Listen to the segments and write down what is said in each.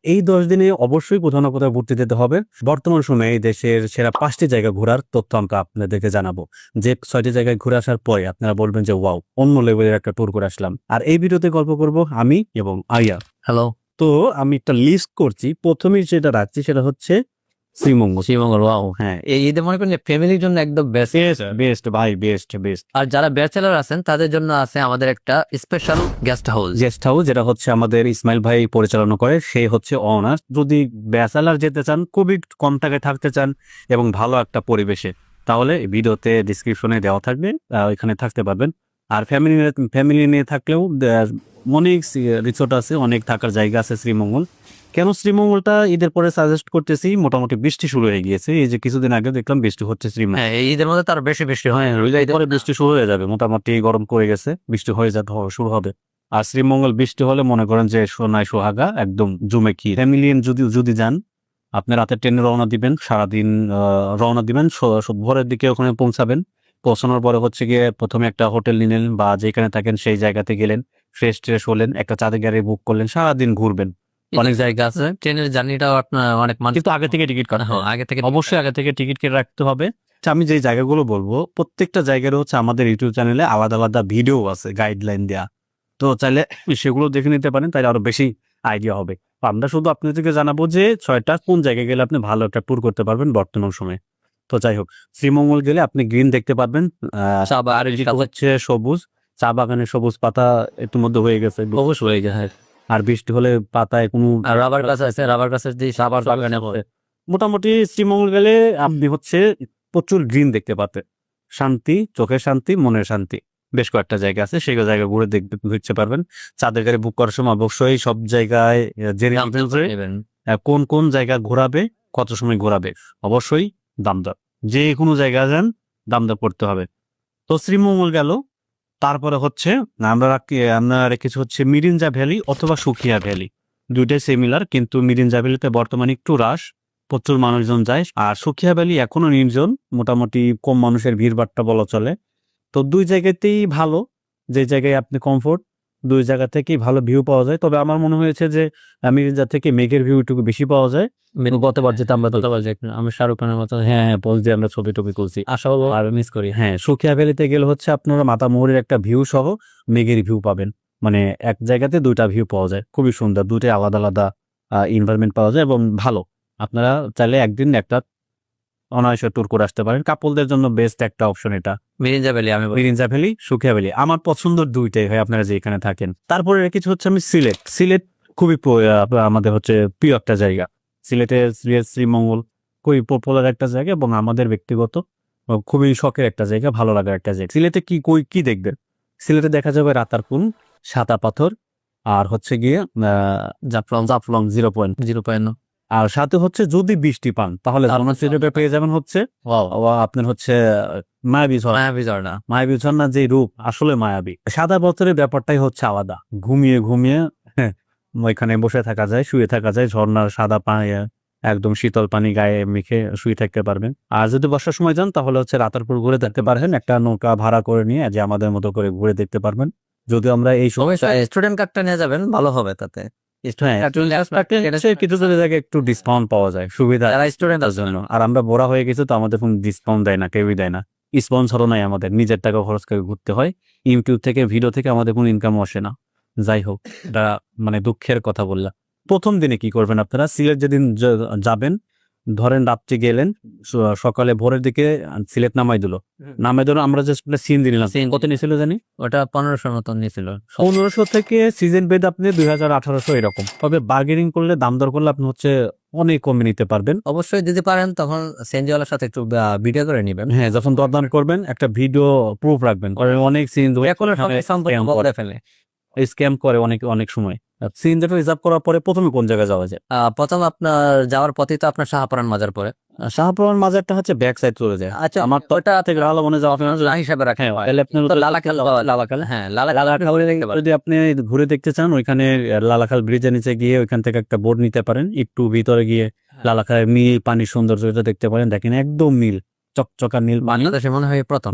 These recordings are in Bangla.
এই 10 দিনে অবশ্যই কোথাও না কোথাও ঘুরতে যেতে হবে। বর্তমান সময়ে এই দেশের সেরা ৫টি জায়গা ঘোরার তথ্য আমরা আপনাদেরকে জানাবো। যে ৬টি জায়গায় ঘুরে আসার পরে আপনারা বলবেন যে ওয়াও! অন্য লেভেলের একটা ট্যুর করে আসলাম। আর এই ভিডিওতে গল্প করব আমি এবং আরিয়া। হ্যালো, তো আমি একটা লিস্ট করছি। ১ম এই যেটা রাখছি সেটা হচ্ছে শ্রীমঙ্গল। শ্রীমঙ্গল। ওয়াও! হ্যাঁ, এই ঈদে মনে করেন যে ফ্যামিলির জন্য একদম বেস্ট। বেস্ট ভাই, বেস্ট। আর যারা ব্যাচেলর আছেন তাদের জন্য আছে আমাদের একটা special guest house. Guest house যেটা হচ্ছে আমাদের ইসমাইল ভাই পরিচালনা করে, সে হচ্ছে ওনার। যদি ব্যাচেলর যেতে চান, খুবই কম টাকায় থাকতে চান এবং ভালো একটা পরিবেশে, তাহলে ভিডিওতে ডিসক্রিপশনে দেওয়া থাকবে, এখানে থাকতে পারবেন। আর ফ্যামিলি নিয়ে থাকলেও অনেক রিসোর্ট আছে, অনেক থাকার জায়গা আছে শ্রীমঙ্গল। কেন শ্রীমঙ্গলটা ঈদের পরে সাজেস্ট করতেছি, মোটামুটি বৃষ্টি শুরু হয়ে গিয়েছে। এই যে কিছুদিন আগে দেখলাম বৃষ্টি হচ্ছে শ্রীমঙ্গল। হ্যাঁ, এই ঈদের মধ্যে তার বেশি বৃষ্টি হয়। পরে বৃষ্টি শুরু হয়ে যাবে, মোটামুটি গরম করে গেছে, বৃষ্টি হয়ে যাবে, শুরু হবে। আর শ্রীমঙ্গল বৃষ্টি হলে মনে করেন যে সোনায় সোহাগা, একদম জমে কি। ফ্যামিলি যদি যান, আপনি রাতে ট্রেনে রওনা দিবেন, সারাদিন রওনা দিবেন, ভোরের দিকে ওখানে পৌঁছাবেন। পৌঁছানোর পরে হচ্ছে গিয়ে প্রথমে একটা হোটেল নিলেন বা যেখানে থাকেন সেই জায়গাতে গেলেন, ফ্রেশ হলেন, একটা চাঁদের গাড়ি বুক করলেন, সারাদিন ঘুরবেন। অনেক জায়গা আছে। ট্রেনের জার্নিটাও আপনার অনেক কিন্তু আগে থেকে টিকিট কাটতে হবে। আগে থেকে অবশ্যই আগে থেকে টিকিট কেটে রাখতে হবে। আচ্ছা, আমি যে জায়গাগুলো বলবো প্রত্যেকটা জায়গার হচ্ছে আমাদের ইউটিউব চ্যানেলে আলাদা ভিডিও আছে, গাইডলাইন দেয়া। তো চাইলে সেগুলো দেখে নিতে পারেন, তাহলে আরো বেশি আইডিয়া হবে। তো আমরা শুধু আপনাদেরকে জানাবো যে 6টা কোন জায়গায় গেলে আপনি ভালো একটা ট্যুর করতে পারবেন বর্তমান সময়ে। তো যাই হোক, শ্রীমঙ্গল গেলে আপনি গ্রিন দেখতে পারবেন, চা বাগান, আর যেটা হচ্ছে সবুজ, চা বাগানের সবুজ পাতা ইতিমধ্যে হয়ে গেছে, অবশ্যই হয়ে যায়। আর বৃষ্টি হলে পাতায় কোনো আর রাবার গাছ আছে, রাবার গাছের যে রাবার বাগানে বাগানে হবে। মোটামুটি শ্রীমঙ্গল গেলে আপনি হচ্ছে প্রচুর গ্রিন দেখতে পাবেন। শান্তি, চোখের শান্তি, মনের শান্তি। বেশ কয়েকটা জায়গা আছে, সেই জায়গা ঘুরতে পারবেন। চাঁদের গাড়ি বুক করার সময় অবশ্যই সব জায়গায় জেনে নেবেন যে নেবেন। কোন জায়গা ঘোরাবে, কত সময় ঘোরাবে। অবশ্যই দামদর, যে কোনো জায়গা যান দামদর করতে হবে। তো শ্রীমঙ্গল গেল। তারপরে হচ্ছে আমরা রেখেছি হচ্ছে মিরিঞ্জা ভ্যালি অথবা সুখিয়া ভ্যালি। দুইটাই সিমিলার, কিন্তু মিরিঞ্জা ভ্যালিতে বর্তমানে একটু রাশ, প্রচুর মানুষজন যায়। আর সুখিয়া ভ্যালি এখনো নির্জন, মোটামুটি কম মানুষের ভিড়ভাট্টা বলা চলে। তো দুই জায়গাতেই ভালো, যে জায়গায় আপনি কমফোর্ট, দুই জায়গা থেকেই ভালো ভিউ পাওয়া যায়। তবে আমার মনে হয়েছে যে মিরিঞ্জা থেকে মেঘের ভিউ একটু বেশি পাওয়া যায়। গতবার যেটা আমরা আমি শাহরুখ খানের মতো পোজ দিয়ে আমরা ছবি টবি তুলছি। আশা হবো আর মিস করি। হ্যাঁ, সুখিয়া ভ্যালিতে গেলে হচ্ছে আপনারা মাতামুহুরির একটা ভিউ সহ মেঘের ভিউ পাবেন। মানে এক জায়গাতে দুইটা ভিউ পাওয়া যায়, খুবই সুন্দর। দুইটাই আলাদা এনভায়রনমেন্ট পাওয়া যায় এবং ভালো। আপনারা চাইলে একদিন একটা অনায়াসে ট্যুর করে আসতে পারেন। কাপলদের জন্য বেস্ট একটা অপশন এটা। মিরিঞ্জা ভ্যালি আমি মিরিঞ্জা ভ্যালি, সুখিয়া ভ্যালি আমার পছন্দের দুইটাই হয়, আপনারা যে এখানে থাকেন। তারপরে কিছু হচ্ছে আমি সিলেট খুবই আমাদের হচ্ছে প্রিয় একটা জায়গা। সিলেটের শ্রীমঙ্গল খুবই পপুলার একটা জায়গা এবং আমাদের ব্যক্তিগত খুবই শখের একটা জায়গা, ভালো লাগার একটা জায়গা। সিলেটে কি দেখবেন? সিলেটে দেখা যাবে রাতারকুল, সাদা পাথর, আর হচ্ছে গিয়ে জাফলং 0.0, আর সাথে হচ্ছে যদি বৃষ্টি পান তাহলে সিলেটে পেয়ে যাবেন হচ্ছে আপনার হচ্ছে মায়াবী ঝর্ণা, যে রূপ আসলে মায়াবী। সাদা পাথরের ব্যাপারটাই হচ্ছে আলাদা। ঘুমিয়ে ওইখানে বসে থাকা যায়, শুয়ে থাকা যায়, ঝর্ণার সাদা পানি, একদম শীতল পানি গায়ে মেখে শুয়ে থাকতে পারবেন। আর যদি বর্ষার সময় যান তাহলে হচ্ছে রাতারপুর ঘুরে দেখতে পারবেন, একটা নৌকা ভাড়া করে নিয়ে, যে আমাদের মতো করে ঘুরে দেখতে পারবেন। যদি আমরা এই সময় স্টুডেন্ট কার্ডটা নিয়ে যাবেন, ভালো হবে তাতে। কিছু জায়গায় একটু ডিসকাউন্ট পাওয়া যায়, সুবিধা যারা স্টুডেন্ট জন্য। আর আমরা বড় হয়ে গেছি, তো আমাদের কোনো ডিসকাউন্ট দেয় না, কেউই দেয় না। স্পন্সরও নাই, আমাদের নিজের টাকা খরচ করে ঘুরতে হয়। ইউটিউব থেকে, ভিডিও থেকে আমাদের কোনো ইনকাম আসে না। যাই হোক, এটা মানে দুঃখের কথা বললাম। প্রথম দিনে কি করবেন আপনারা? সিলেট যেদিন যাবেন, ধরেন রাত্রি গেলেন, সকালে ভোরের দিকে সিলেট নামাই দিল। আমরা জাস্ট সিন দিলাম। কত নিয়েছিল জানি? ওটা 1500 মতন নিয়েছিল। 1500 থেকে সিজন বেদ আপনি 2000-1800 এরকম। তবে বার্গেনিং করলে, দাম দর করলে আপনি হচ্ছে অনেক কমে নিতে পারবেন। অবশ্যই দিতে পারেন, তখন সেনজিওয়ালার সাথে একটু ভিডিও করে নিবেন। হ্যাঁ, যখন দরদাম করবেন একটা ভিডিও প্রুফ রাখবেন। অনেক সিন ফেলে স্ক্যাম করে অনেক সময়। সিন যেটা রিজার্ভ করার পরে প্রথমে কোন জায়গায় যাওয়া যায়? প্রথম আপনার যাওয়ার পথে তো আপনার শাহপুরান মাজার পরে। শাহপুরান মাজারটা হচ্ছে ব্যাক সাইড চলে যায়। আচ্ছা, আমার তো ওটা থেকে ভালো মনে যাওয়া হিসাবে রাখেন। তাহলে আপনি লালাখাল, হ্যাঁ যদি আপনি ঘুরে দেখতে চান, ওইখানে লালাখাল ব্রিজের নিচে গিয়ে ওইখান থেকে একটা বোট নিতে পারেন, একটু ভিতরে গিয়ে লালাখালের নীল পানির সৌন্দর্যটা দেখতে পারেন। দেখেন একদম নীল, চকচকা নীল পানি। বাংলাদেশে মনে হয় প্রথম।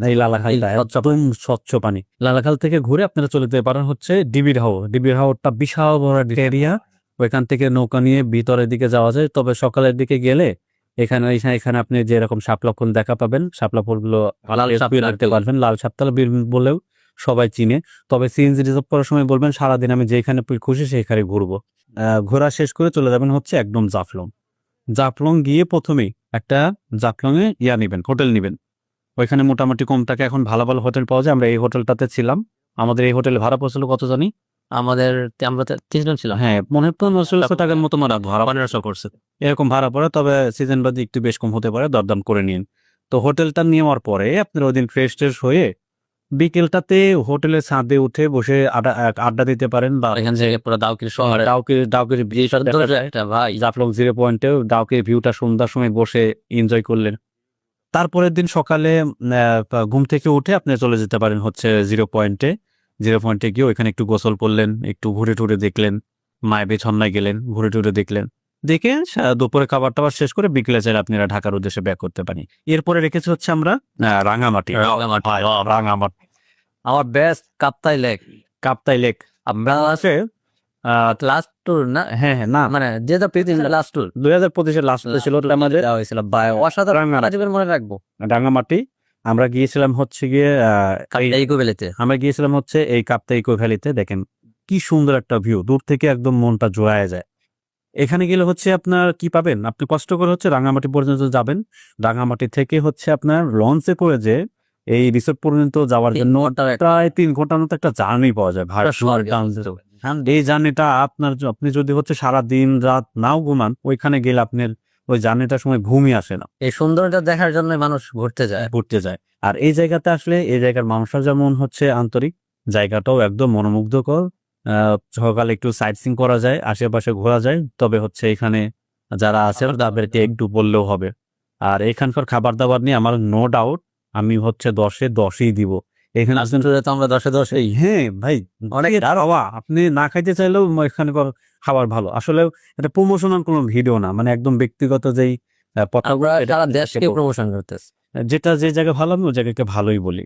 এই লালাখালটা একদম স্বচ্ছ পানি। লালাখাল থেকে ঘুরে আপনারা চলে যেতে পারেন হচ্ছে ডিবির হাওর। ডিবির হাওরটা বিশাল বড় এরিয়া, ওইখান থেকে নৌকা নিয়ে ভিতরের দিকে যাওয়া যায়। তবে সকালের দিকে গেলে এখানে আপনি যেরকম শাপলা ফুল দেখা পাবেন, শাপলা ফুলগুলো লাল শাপলা রাখতে পারবেন, লাল শাপলা বলেও সবাই চিনে। তবে সিএনজি রিজার্ভ করার সময় বলবেন সারাদিন আমি যেখানে খুশি সেখানে ঘুরবো। ঘোরা শেষ করে চলে যাবেন হচ্ছে একদম জাফলং। জাফলং গিয়ে প্রথমেই একটা জাফলং এ নিবেন, হোটেল নিবেন। ওইখানে মোটামুটি কম টাকা এখন ভালো ভালো হোটেল পাওয়া যায়। আমরা এই হোটেলটাতে ছিলাম। আমাদের এই হোটেলে ভাড়া পড়ছিল কত জানি? আমরা 3 জন ছিলাম। হ্যাঁ, মনে হয় 1500 টাকার মতো ভাড়া 1500 করছে। এরকম ভাড়া পড়ে। তবে সিজন বাদে একটু বেশ কম হতে পারে, দরদাম করে নিন। তো হোটেলটা নেওয়ার পরে আপনার ওই দিন ফ্রেশ ট্রেশ হয়ে বিকেলটাতে হোটেলের ছাদে উঠে বসে আড্ডা দিতে পারেন, বা এখান থেকে পুরো দাউকির শহরে ডাউকির একটা ভাই জাফলং 0 পয়েন্টেও ডাউকির ভিউটা সন্ধ্যার সময় বসে এনজয় করলেন। তারপরের দিন সকালে ঘুম থেকে উঠে আপনি চলে যেতে পারেন হচ্ছে 0 পয়েন্টে। 0 পয়েন্টে গিয়ে ওইখানে একটু গোসল করলেন, একটু ঘুরে টুরে দেখলেন, মায়াবী ঝর্ণায় গেলেন, ঘুরে টুরে দেখলেন। দেখে দুপুরে খাবার টাবার শেষ করে বিকেলে চাইলে আপনারা ঢাকার উদ্দেশ্যে ব্যাক করতে পারেন। এরপরে রেখেছি হচ্ছে আমরা রাঙামাটি। রাঙামাটি আমার best Kaptai lake. Kaptai lake আমরা আছে লাস্ট ট্যুর না, হ্যাঁ না মানে যেটা পৃথিবীর লাস্ট ট্যুর 2025-এর লাস্ট ছিল ওটা আমাদের দেওয়া হয়েছিল ভাই, অসাধারণ, জীবন মনে রাখবো। রাঙামাটি। আমরা গিয়েছিলাম হচ্ছে গিয়ে এই কোবেলেতে আমরা গিয়েছিলাম হচ্ছে এই কাপ্তাই ইকো ভ্যালিতে। দেখেন কি সুন্দর একটা ভিউ, দূর থেকে একদম মনটা জোড়ায় যায়। এখানে গেলে হচ্ছে আপনার কি পাবেন, আপনি কষ্ট করে হচ্ছে রাঙামাটি পর্যন্ত যাবেন। রাঙামাটি থেকে হচ্ছে আপনার লঞ্চে করে যে এই রিসোর্ট পর্যন্ত যাওয়ার জন্য প্রায় 3 ঘন্টার মতো একটা জার্নি পাওয়া যায় ভাই। এই জার্নিটা আপনি যদি হচ্ছে সারা দিন রাত নাও ঘুমান, ওইখানে গেলে আপনার ওই জার্নিটার সময় ঘুমই আসে না, এই সৌন্দর্যটা দেখার জন্য মানুষ ঘুরতে যায়। আর এই জায়গাতে আসলে এই জায়গার মানুষরা যেমন হচ্ছে আন্তরিক, জায়গাটাও একদম মনোমুগ্ধকর। সকালে একটু সাইট সিং করা যায়, আশেপাশে ঘোরা যায়। তবে হচ্ছে এখানে যারা আছে তাদেরকে একটু বললেও হবে। আর এখানকার খাবার দাবার নিয়ে আমার নো ডাউট, আমি হচ্ছে 10-এ 10ই দিব। এখানে আসেন তো আমরা 10-এ 10 হ্যাঁ ভাই, অনেক খাওয়া, আপনি না খাইতে চাইলেও এখানে খাবার ভালো। আসলে এটা প্রমোশনাল কোনো ভিডিও না, মানে একদম ব্যক্তিগত যেই আমরা সারা দেশকে প্রমোশন করতেছি। যেটা যে জায়গা ভালো আমি ওই জায়গাকে ভালোই বলি।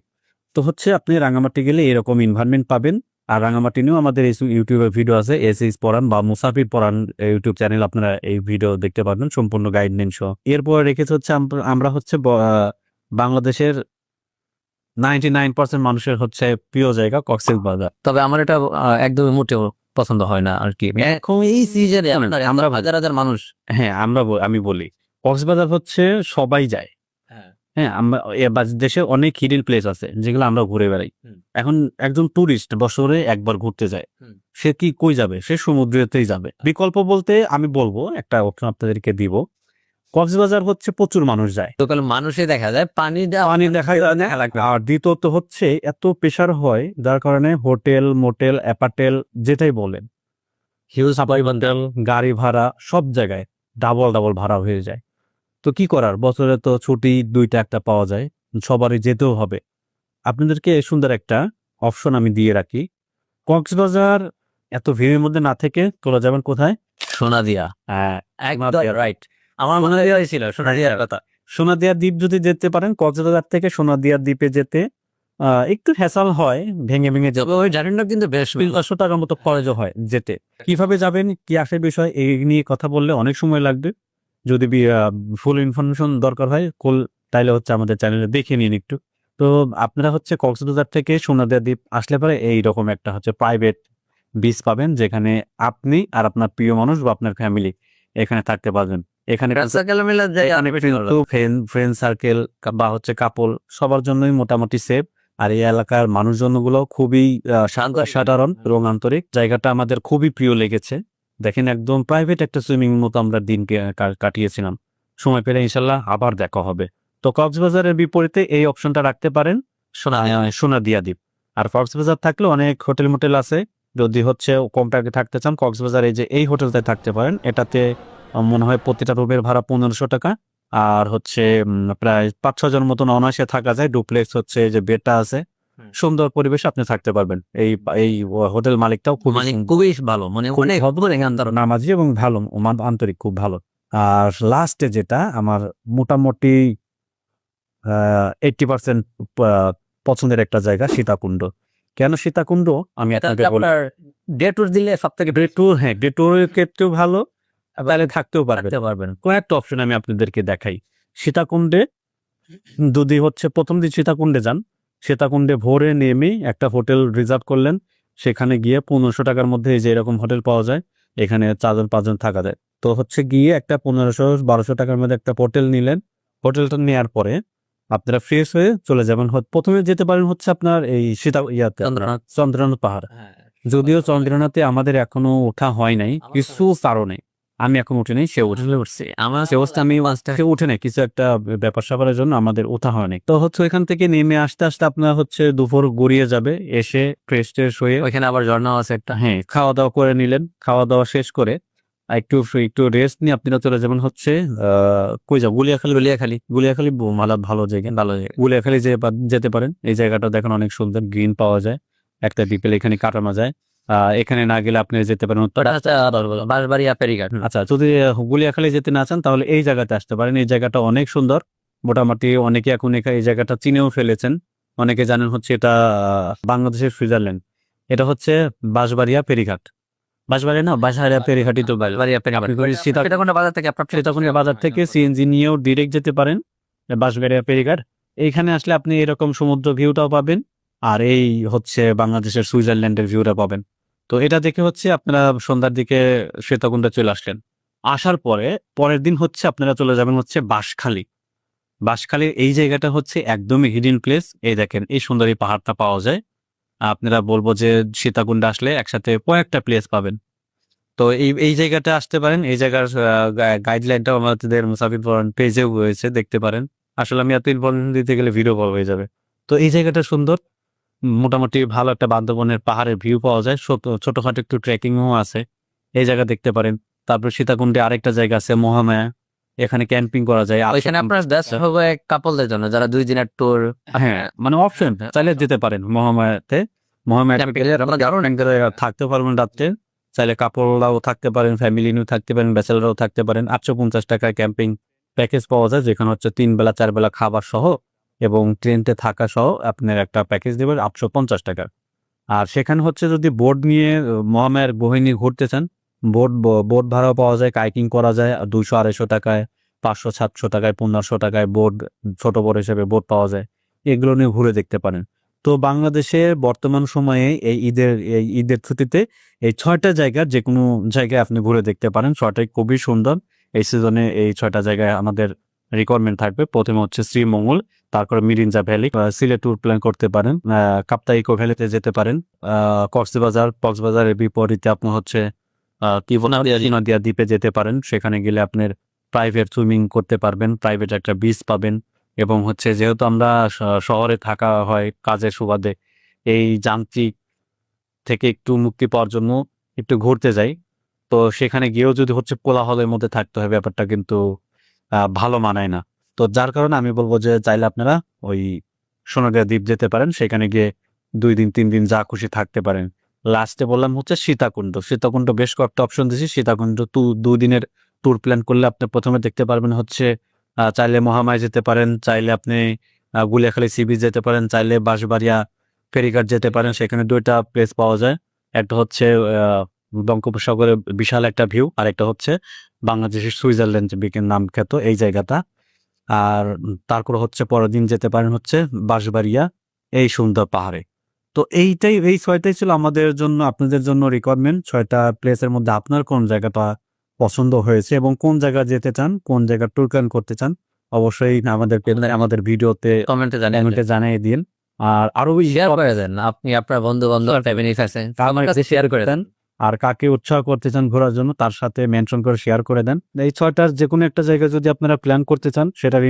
তো হচ্ছে আপনি রাঙামাটি গেলে এরকম এনভায়রনমেন্ট পাবেন। আর রাঙামাটি নিয়েও আমাদের এই ইউটিউবে ভিডিও আছে, এসএস পড়ান বা মুসাফির পড়ান ইউটিউব চ্যানেল, আপনারা এই ভিডিও দেখতে পারবেন সম্পূর্ণ গাইডলাইন সহ। এরপর রেখেছে হচ্ছে আমরা হচ্ছে বাংলাদেশের 99% মানুষের হচ্ছে প্রিয় জায়গা কক্সবাজার। তবে আমার এটা একদমই মোটেও পছন্দ হয় না আর কি। এখন এই সিজনে আমরা হাজার হাজার মানুষ, হ্যাঁ আমি বলি কক্সবাজার হচ্ছে সবাই যায়। হ্যাঁ, আমরা দেশে অনেক হিডেন প্লেস আছে যেগুলো আমরা ঘুরে বেড়াই। এখন একজন টুরিস্ট বছরে একবার ঘুরতে যায়, সে কি কই যাবে? সে সমুদ্রেতেই যাবে। বিকল্প বলতে আমি বলবো একটা অপশন আপনাদেরকে দিব, কক্সবাজার হচ্ছে প্রচুর মানুষ যায়, তো মানুষই দেখা যায় পানি দেখা যায় না। আর দ্বিতীয়ত হচ্ছে এত প্রেশার হয় যার কারণে হোটেল মোটেল অ্যাপার্টেল যেটাই বলেন, হিউজ হোটেল গাড়ি ভাড়া সব জায়গায় ডাবল ভাড়া হয়ে যায়। তো কি করার, বছরে তো ছুটি 2টা একটা পাওয়া যায়, সবারই যেতেও হবে। আপনাদেরকে সুন্দর একটা অপশন আমি দিয়ে রাখি, কক্সবাজার এত ভিড়ের মধ্যে না থেকে চলে যাবেন কোথায়? সোনাদিয়া। রাইট, আমার মনে হয়েছিল সোনাদিয়ার কথা। সোনাদিয়া দ্বীপ যদি যেতে পারেন, কক্সবাজার থেকে সোনাদিয়া দ্বীপে যেতে একটু হ্যাসাল হয়, ভেঙে যাবে। ওই জার্নিটা কিন্তু বেশ 500 টাকার মতো খরচ হয় যেতে। কিভাবে যাবেন, কি আসে বিষয়, এই নিয়ে কথা বললে অনেক সময় লাগবে। যদি ফুল ইনফরমেশন দরকার হয় তাইলে হচ্ছে আমাদের চ্যানেলে দেখে নিন একটু। তো আপনারা হচ্ছে কক্সবাজার থেকে সোনাদিয়া দ্বীপ আসলে পরে এইরকম একটা হচ্ছে প্রাইভেট বিচ পাবেন, যেখানে আপনি আর আপনার প্রিয় মানুষ বা আপনার ফ্যামিলি এখানে থাকতে পারবেন। এখানে ফ্রেন্ড সার্কেল বা হচ্ছে কাপল সবার জন্যই মোটামুটি সেফ। আর এই এলাকার মানুষজন গুলো খুবই সাধারণ এবং আন্তরিক। জায়গাটা আমাদের খুবই প্রিয় লেগেছে। দেখেন একদম প্রাইভেট একটা সুইমিং মতো আমরা দিনকে কাটিয়েছিলাম। সময় পেলে ইনশাল্লাহ আবার দেখা হবে। তো কক্সবাজারের বিপরীতে এই অপশনটা রাখতে পারেন, সোনাদিয়া দ্বীপ। আর কক্সবাজার থাকলে অনেক হোটেল মোটেল আছে, যদি হচ্ছে কম টাকা থাকতে চান কক্সবাজারে এই হোটেলটায় থাকতে পারেন। এটাতে মনে হয় প্রতিটা রুমের ভাড়া 1500 টাকা। আর হচ্ছে প্রায় 5-6 জন মতন অনায়াসে থাকা যায়। ডুপ্লেক্স হচ্ছে যে বেডটা আছে, সুন্দর পরিবেশে আপনি থাকতে পারবেন। এই হোটেল মালিকটাও খুবই ভালো, মানে অনেক নামাজি এবং ভালো আন্তরিক, খুব ভালো। আর লাস্টে যেটা আমার মোটামুটি 80% পছন্দের একটা জায়গা, সীতাকুণ্ড। কেন সীতাকুণ্ড আমি আপনাকে বলি। আপনার ডে ট্যুর দিলে সব থেকে ডে ট্যুর, হ্যাঁ ডে ট্যুরের ক্ষেত্রেও ভালো, তাহলে থাকতেও পারবেন। থাকতে পারবেন। কয়েকটা অপশন আমি আপনাদেরকে দেখাই। সীতাকুণ্ডে যদি হচ্ছে প্রথম দিন সীতাকুণ্ডে যান, সীতাকুণ্ডে ভোরে নেমে একটা হোটেল রিজার্ভ করলেন, সেখানে গিয়ে 1500 টাকার মধ্যে এই যে এরকম হোটেল পাওয়া যায়, এখানে 4-5 জন থাকা যায়। তো হচ্ছে গিয়ে একটা 1500-1200 টাকার মধ্যে একটা হোটেল নিলেন। হোটেলটা নেওয়ার পরে আপনারা ফ্রেশ হয়ে চলে যাবেন। প্রথমে যেতে পারেন হচ্ছে আপনার এই চন্দ্রনাথ। চন্দ্রনাথ পাহাড়। হ্যাঁ, যদিও চন্দ্রনাথে আমাদের এখনো ওঠা হয় নাই কিছু কারণে, আমি এখন উঠে নাই, সে উঠে উঠছি আমার সে অবস্থা আমি কেউ উঠে নাই, কিছু একটা ব্যাপার স্যাপারের জন্য আমাদের ওঠা হয়নি। তো হচ্ছে ওইখান থেকে নেমে আসতে আসতে আপনার হচ্ছে দুপুর গড়িয়ে যাবে, এসে ফ্রেশ ট্রেশ হয়ে ওইখানে আবার ঝর্ণাও আছে একটা। হ্যাঁ খাওয়া দাওয়া করে নিলেন। খাওয়া দাওয়া শেষ করে একটু রেস্ট নিয়ে আপনারা চলে যাবেন হচ্ছে কই যাব, গুলিয়াখালী। গুলিয়াখালী ভালো ভালো জায়গা, ভালো জায়গা। গুলিয়াখালী যেতে পারেন। এই জায়গাটা দেখেন অনেক সুন্দর, গ্রিন পাওয়া যায়, একটা বিকেল এখানে কাটানো যায়। এখানে না গেলে আপনি যেতে পারেন ওটা হচ্ছে বাঁশবাড়িয়া ফেরিঘাট। আচ্ছা, যদি গুলিয়াখালী যেতে না চান তাহলে এই জায়গাতে আসতে পারেন। এই জায়গাটা অনেক সুন্দর, মোটামুটি অনেকে এখন এই জায়গাটা চিনেও ফেলেছেন। অনেকে জানেন হচ্ছে এটা বাংলাদেশের সুইজারল্যান্ড। এটা হচ্ছে বাঁশবাড়িয়া ফেরিঘাট। বাঁশবাড়িয়া ফেরিঘাটই তো বাঁশবাড়িয়া ফেরিঘাট। আপনি করে সীতাকুণ্ড বাজার থেকে আপনার সীতাকুণ্ড বাজার থেকে সিএনজি নিয়েও ডিরেক্ট যেতে পারেন বাঁশবাড়িয়া ফেরিঘাট। এইখানে আসলে আপনি এরকম সমুদ্র ভিউটাও পাবেন, আর এই হচ্ছে বাংলাদেশের সুইজারল্যান্ডের ভিউটা পাবেন। তো এটা দেখে হচ্ছে আপনারা সন্ধ্যার দিকে সীতাকুণ্ডে চলে আসলেন। আসার পরে পরের দিন হচ্ছে আপনারা চলে যাবেন হচ্ছে বাঁশখালী। বাঁশখালীর এই জায়গাটা হচ্ছে একদমই হিডেন প্লেস। এই দেখেন এই সুন্দরী পাহাড়টা পাওয়া যায়। আপনারা বলবো যে সীতাকুণ্ডে আসলে একসাথে কয়েকটা প্লেস পাবেন। তো এই জায়গাটা আসতে পারেন। এই জায়গার গাইডলাইনটা আমাদের মুসাফির পরায়ণ পেজেও রয়েছে, দেখতে পারেন। আসলে আমি এত ইনফরমেশন দিতে গেলে ভিডিও বড় হয়ে যাবে। তো এই জায়গাটা সুন্দর, মোটামুটি ভালো একটা বান্দরবনের পাহাড়ের ভিউ পাওয়া যায়, ছোটখাটো একটু ট্রেকিংও আছে, এই জায়গা দেখতে পারেন। তারপর সীতাকুণ্ডে আরেকটা জায়গা আছে মহামায়া, এখানে ক্যাম্পিং করা যায়। ওইখানে আপনার বেস্ট হবে কাপলদের জন্য যারা 2 দিনের ট্যুর। হ্যাঁ মানে অপশন চাইলে যেতে পারেন মহামায়াতে। থাকতে পারবেন রাত্রে, চাইলে কাপড়রাও থাকতে পারেন, ফ্যামিলি নিয়েও থাকতে পারেন, ব্যাচেলারও থাকতে পারেন। 850 টাকায় ক্যাম্পিং প্যাকেজ পাওয়া যায়, যেখানে হচ্ছে 3 বেলা 4 বেলা খাবার সহ এবং ট্রেনতে থাকা সহ আপনার একটা প্যাকেজ দেবেন 850 টাকা। আর সেখানে হচ্ছে যদি বোট নিয়ে মহামায়ার বহিনী ঘুরতে চান, বোট ভাড়াও পাওয়া যায়, কাইকিং করা যায় 200-250 টাকায়, 500-700 টাকায়, 1500 টাকায় বোট, ছোট বড় হিসেবে বোট পাওয়া যায়। এগুলো নিয়ে ঘুরে দেখতে পারেন। তো বাংলাদেশের বর্তমান সময়ে এই ঈদের ছুটিতে এই 6টা জায়গার যে কোনো জায়গায় আপনি ঘুরে দেখতে পারেন। 6টাই খুবই সুন্দর। এই সিজনে এই 6টা জায়গায় আমাদের রিকোয়ারমেন্ট থাকবে। প্রথমে হচ্ছে শ্রীমঙ্গল, তারপর Mirinja valley, Sylhet tour plan করতে পারেন, কাপ্তাই ইকো ভ্যালিতে যেতে পারেন, কক্সবাজারের বিপরীতে আপনি হচ্ছে নদিয়া দ্বীপে যেতে পারেন। সেখানে গেলে আপনার প্রাইভেট সুইমিং করতে পারবেন, প্রাইভেট একটা বিচ পাবেন। এবং হচ্ছে যেহেতু আমরা শহরে থাকা হয় কাজের সুবাদে, এই যান্ত্রিক থেকে একটু মুক্তি পাওয়ার জন্য একটু ঘুরতে যাই। তো সেখানে গিয়েও যদি হচ্ছে কোলাহলের মধ্যে থাকতে হয়, ব্যাপারটা কিন্তু ভালো মানায় না। তো যার কারণে আমি বলবো যে চাইলে আপনারা ওই সোনাদিয়া দ্বীপ যেতে পারেন, সেখানে গিয়ে 2 দিন 3 দিন যা খুশি থাকতে পারেন। লাস্টে বললাম হচ্ছে সীতাকুণ্ড বেশ কয়েকটা অপশন দিয়েছি। সীতাকুণ্ড 2 দিনের ট্যুর প্ল্যান করলে আপনি প্রথমে দেখতে পারবেন হচ্ছে চাইলে মহামায়া যেতে পারেন, চাইলে আপনি গুলিয়াখালী সি বিচ যেতে পারেন, চাইলে বাঁশবাড়িয়া ফেরিঘাট যেতে পারেন। সেখানে 2টা প্লেস পাওয়া যায়, একটা হচ্ছে বঙ্গোপসাগরের বিশাল একটা ভিউ, আর একটা হচ্ছে বাংলাদেশের সুইজারল্যান্ড নাম খ্যাত এই জায়গাটা। আর তারপর হচ্ছে পরের দিন যেতে পারেন হচ্ছে বাঁশবাড়িয়া এই সুন্দর পাহাড়ে। তো এই 6টাই ছিল আমাদের জন্য, আপনাদের জন্য রিকোয়ারমেন্ট। 6টা প্লেসের মধ্যে আপনার কোন জায়গাটা পছন্দ হয়েছে এবং কোন জায়গা যেতে চান, কোন জায়গা ট্যুর প্ল্যান করতে চান, অবশ্যই আমাদের ভিডিওতে কমেন্টে জানিয়ে দিন। আর আরো শেয়ার করে দেন, আপনি আপনার বন্ধু বান্ধব ফ্যামিলি আছে আমার কাছে শেয়ার করে দেন। আর কাকে উৎসাহ করতে চান ঘোরার জন্য তার সাথে মেনশন করে শেয়ার করে দেন। এই 6টার যে কোনো একটা জায়গা যদি আপনারা প্ল্যান করতে চান, সেটার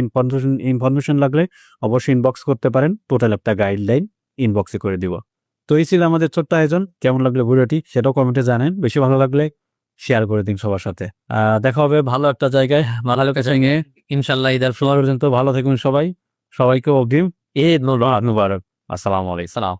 ইনফরমেশন লাগলে অবশ্যই ইনবক্স করতে পারেন। টোটাল একটা গাইডলাইন ইনবক্সে করে দিব। তো এই ছিল আমাদের ছোট্ট আয়োজন। কেমন লাগলো ভিডিওটি সেটাও কমেন্টে জানেন। বেশি ভালো লাগলে শেয়ার করে দিন সবার সাথে। দেখা হবে ভালো একটা জায়গায়, ভালো লোকেশন নিয়ে ইনশাল্লাহ ঈদের পর্যন্ত ভালো থাকুন সবাই। সবাইকে অগ্রিম ঈদ মুবারক। আসসালামু আলাইকুম। সালাম।